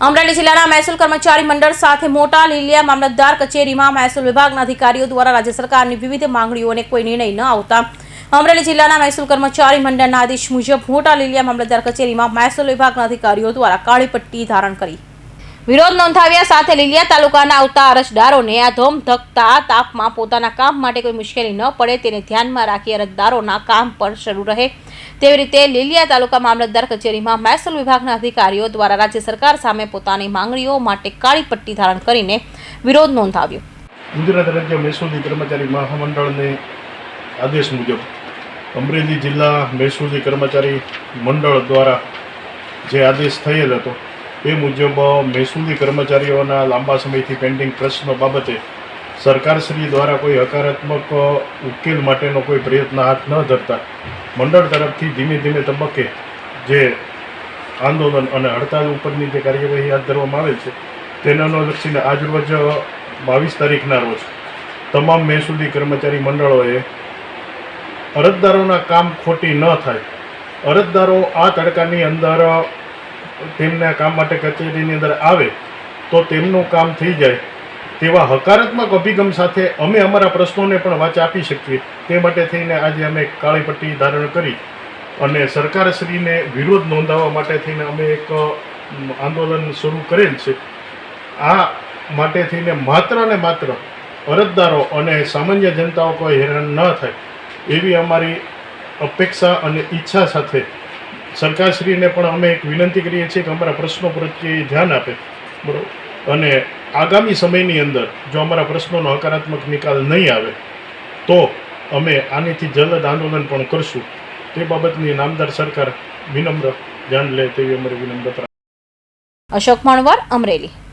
અમરેલી જિલ્લાના મહેસૂલ કર્મચારી મંડળ સાથે મોટા લીલિયા મામલતદાર કચેરીમાં મહેસૂલ વિભાગના અધિકારીઓ દ્વારા રાજ્ય સરકારની વિવિધ માંગણીઓને કોઈ નિર્ણય ન આવતા અમરેલી જિલ્લાના મહેસૂલ કર્મચારી મંડળના આદેશ મુજબ મોટા લીલિયા મામલતદાર કચેરીમાં મહેસૂલ વિભાગના અધિકારીઓ દ્વારા કાળી પટ્ટી ધારણ કરી વિરોધ નોંધાવ્યા સાથે લીલિયા તાલુકાના આવતા અરજદારોને આ ધોમધકતા તાપમાં પોતાના કામ માટે કોઈ મુશ્કેલી ન પડે તેને ધ્યાનમાં રાખી અરજદારોના કામ પર શરૂ રહે તેવી રીતે લીલિયા તાલુકા મામલતદાર કચેરીમાં મહેસૂલ વિભાગના અધિકારીઓ દ્વારા રાજ્ય સરકાર સામે પોતાની માંગણીઓ માટે કાળી પટ્ટી ધારણ કરીને વિરોધ નોંધાવ્યો। ગુજરાત રાજ્ય મહેસૂલી કર્મચારી મહામંડળને આદેશ મુજબ અમરેલી જિલ્લા મહેસૂલી કર્મચારી મંડળ દ્વારા જે આદેશ થયેલ હતો એ મુજબ મહેસૂલી કર્મચારીઓના લાંબા સમયથી પેન્ડિંગ પ્રશ્નો બાબતે સરકારશ્રી દ્વારા કોઈ હકારાત્મક ઉકેલ માટેનો કોઈ પ્રયત્ન હાથ ન ધરતા મંડળ તરફથી ધીમે ધીમે તબક્કે જે આંદોલન અને હડતાલ ઉપરની જે કાર્યવાહી હાથ ધરવામાં આવેલ છે તેને અનુલક્ષીને આજરોજ 22 તારીખના રોજ તમામ મહેસૂલી કર્મચારી મંડળોએ અરજદારોના કામ ખોટી ન થાય, અરજદારો આ તડકાની અંદર તેમના કામ માટે કચેરીની અંદર આવે તો તેમનું કામ થઈ જાય તેવા હકારાત્મક અભિગમ સાથે અમે અમારા પ્રશ્નોને પણ વાચા આપી શકીએ તે માટે થઈને આજે અમે કાળી પટ્ટી ધારણ કરી અને સરકારશ્રીને વિરોધ નોંધાવવા માટે થઈને અમે એક આંદોલન શરૂ કરેલ છે। આ માટે થઈને માત્ર ને માત્ર અરજદારો અને સામાન્ય જનતાઓ કોઈ હેરાન ન થાય એવી અમારી અપેક્ષા અને ઈચ્છા સાથે સરકારશ્રીને પણ અમે એક વિનંતી કરીએ છીએ કે અમારા પ્રશ્નો પ્રત્યે ધ્યાન આપે, બરાબર, અને આગામી સમયની અંદર જો અમારા પ્રશ્નોનો હકારાત્મક નિકાલ નહીં આવે તો અમે આનીથી જલદ આંદોલન પણ કરશું તે બાબતની નામદાર સરકાર વિનમ્ર ધ્યાન લે તેવી અમારી વિનમ્રતા। અશોક મણવર, અમરેલી।